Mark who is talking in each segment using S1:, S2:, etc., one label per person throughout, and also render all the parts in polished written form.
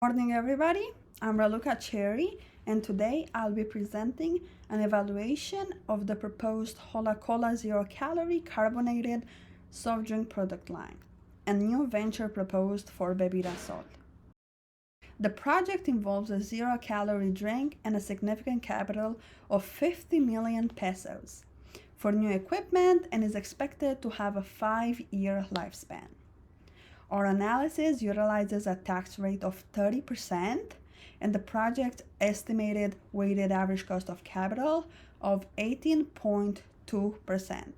S1: Morning, everybody. I'm Raluca Cherry, and today I'll be presenting an evaluation of the proposed Hola Kola zero calorie carbonated soft drink product line, a new venture proposed for Bebida Sol. The project involves a zero calorie drink and a significant capital of 50 million pesos for new equipment and is expected to have a 5-year lifespan. Our analysis utilizes a tax rate of 30% and the project's estimated weighted average cost of capital of 18.2%.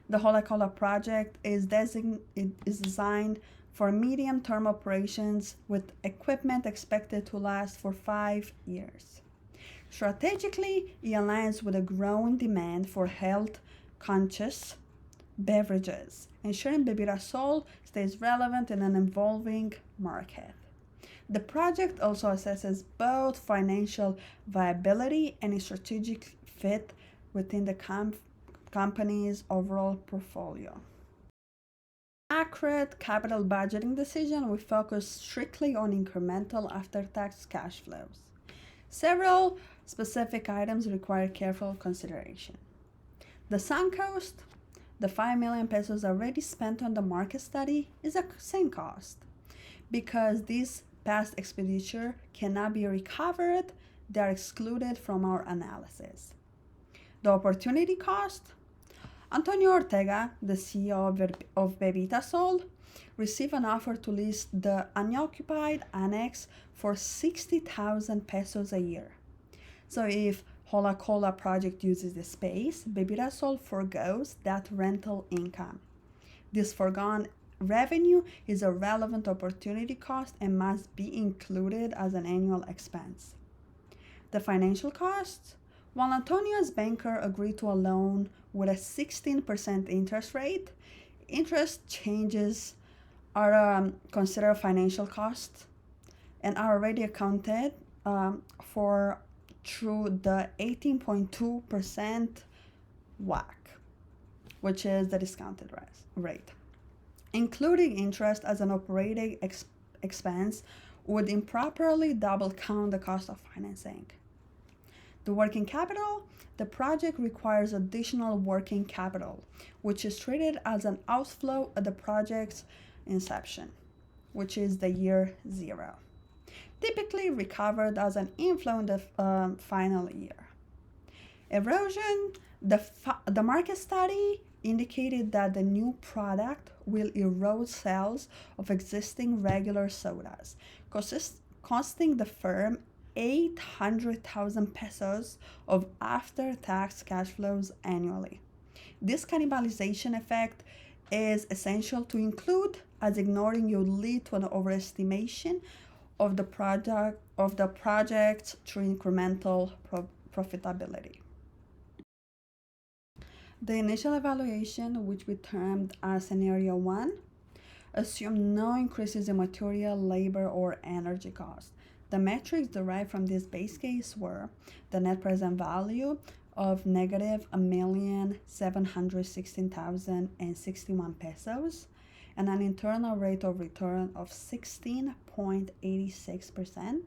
S1: The Hola Cola project is designed for medium-term operations with equipment expected to last for 5 years. Strategically, it aligns with a growing demand for health-conscious beverages, ensuring Bebida Sol stays relevant in an evolving market. The project also assesses both financial viability and a strategic fit within the company's overall portfolio. Accurate capital budgeting decision, we focus strictly on incremental after-tax cash flows. Several specific items require careful consideration. The sunk cost, the 5 million pesos already spent on the market study, is a same cost. Because this past expenditure cannot be recovered, they are excluded from our analysis. The opportunity cost, Antonio Ortega, the CEO of Bebida Sol, received an offer to lease the unoccupied annex for 60,000 pesos a year. So if Hola Cola project uses the space, Bebida Sol forgoes that rental income. This foregone revenue is a relevant opportunity cost and must be included as an annual expense. The financial costs, while Antonio's banker agreed to a loan with a 16% interest rate, interest changes are considered financial costs and are already accounted for through the 18.2% WACC, which is the discounted rate. Including interest as an operating expense would improperly double count the cost of financing. The working capital, the project requires additional working capital, which is treated as an outflow at the project's inception, which is the year 0. Typically recovered as an inflow in the final year. Erosion, the market study indicated that the new product will erode sales of existing regular sodas, costing the firm 800,000 pesos of after-tax cash flows annually. This cannibalization effect is essential to include, as ignoring it would lead to an overestimation of the project through incremental profitability. The initial evaluation, which we termed as Scenario 1, assumed no increases in material, labor, or energy costs. The metrics derived from this base case were the net present value of negative 1,716,061 pesos and an internal rate of return of 16.86%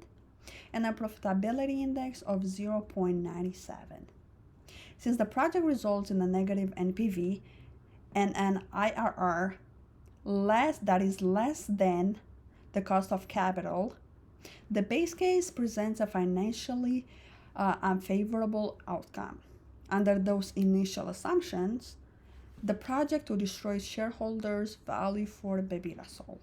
S1: and a profitability index of 0.97. Since the project results in a negative NPV and an IRR that is less than the cost of capital, the base case presents a financially unfavorable outcome. Under those initial assumptions, the project will destroy shareholders' value for Bebida Sol.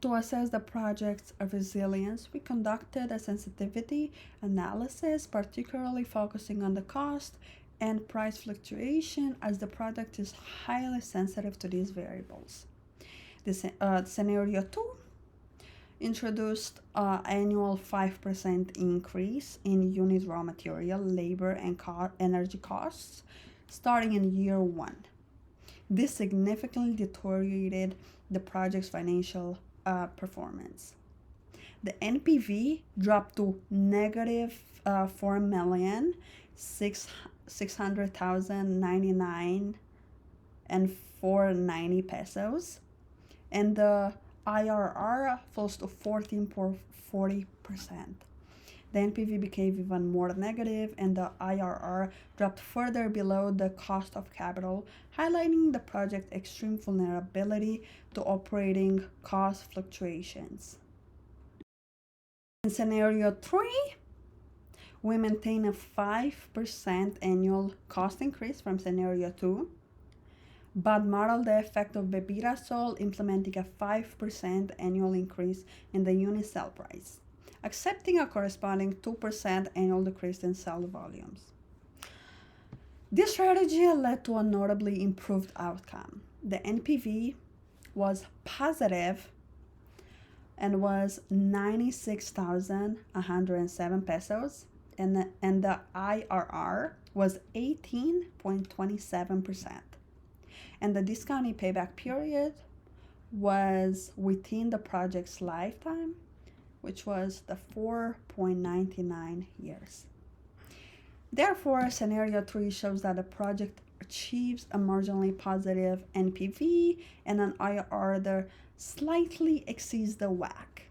S1: To assess the project's resilience, we conducted a sensitivity analysis, particularly focusing on the cost and price fluctuation, as the product is highly sensitive to these variables. Scenario 2 introduced annual 5% increase in unit raw material, labor, and energy costs starting in year 1. This significantly deteriorated the project's financial performance. The NPV dropped to negative 4,600,099 and 490 pesos, and the IRR falls to 14.40%. The NPV became even more negative, and the IRR dropped further below the cost of capital, highlighting the project's extreme vulnerability to operating cost fluctuations. In scenario 3, we maintain a 5% annual cost increase from scenario 2, but model the effect of bebitasol implementing a 5% annual increase in the unit sale price, accepting a corresponding 2% annual decrease in sale volumes. This strategy led to a notably improved outcome. The NPV was positive and was 96,107 pesos, and the IRR was 18.27%. And the discounted payback period was within the project's lifetime, which was the 4.99 years. Therefore, scenario 3 shows that the project achieves a marginally positive NPV and an IRR that slightly exceeds the WACC.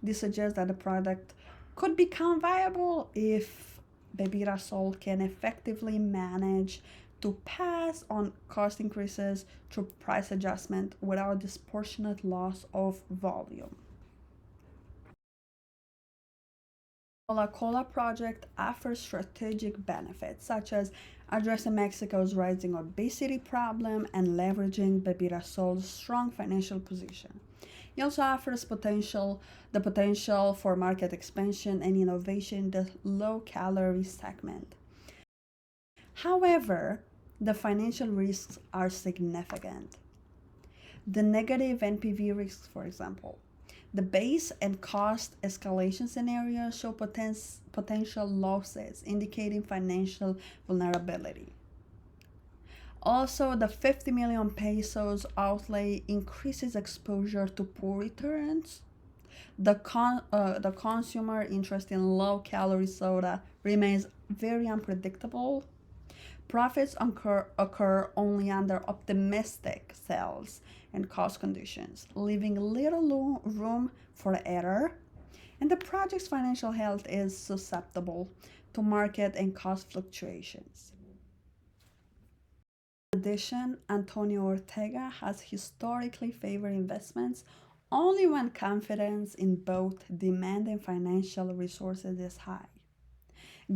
S1: This suggests that the product could become viable if bebitasol can effectively manage to pass on cost increases through price adjustment without disproportionate loss of volume. The Kola project offers strategic benefits such as addressing Mexico's rising obesity problem and leveraging bebitasol's strong financial position. It also offers the potential for market expansion and innovation in the low-calorie segment. However, the financial risks are significant. The negative NPV risks, for example. The base and cost escalation scenarios show potential losses, indicating financial vulnerability. Also, the 50 million pesos outlay increases exposure to poor returns. The consumer interest in low-calorie soda remains very unpredictable. Profits occur only under optimistic sales and cost conditions, leaving little room for error, and the project's financial health is susceptible to market and cost fluctuations. In addition, Antonio Ortega has historically favored investments only when confidence in both demand and financial resources is high.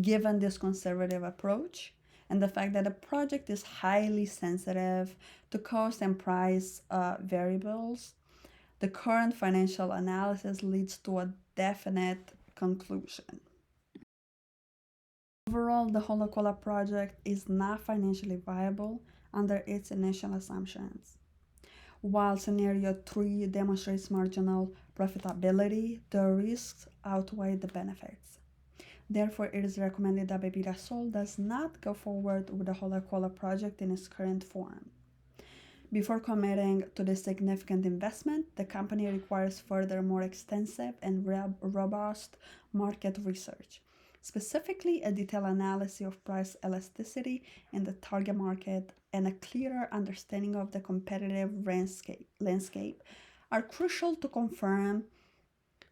S1: Given this conservative approach, and the fact that the project is highly sensitive to cost and price variables, the current financial analysis leads to a definite conclusion. Overall, the Hola project is not financially viable under its initial assumptions. While scenario 3 demonstrates marginal profitability, the risks outweigh the benefits. Therefore, it is recommended that bebitasol does not go forward with the Hola project in its current form. Before committing to this significant investment, the company requires further more extensive and robust market research, specifically a detailed analysis of price elasticity in the target market and a clearer understanding of the competitive landscape are crucial to confirm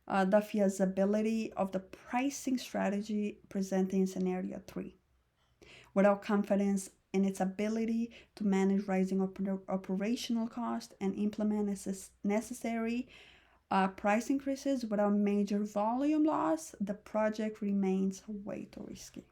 S1: the feasibility of the pricing strategy presented in scenario 3. Without confidence in its ability to manage rising operational costs and implement necessary price increases without major volume loss, the project remains way too risky.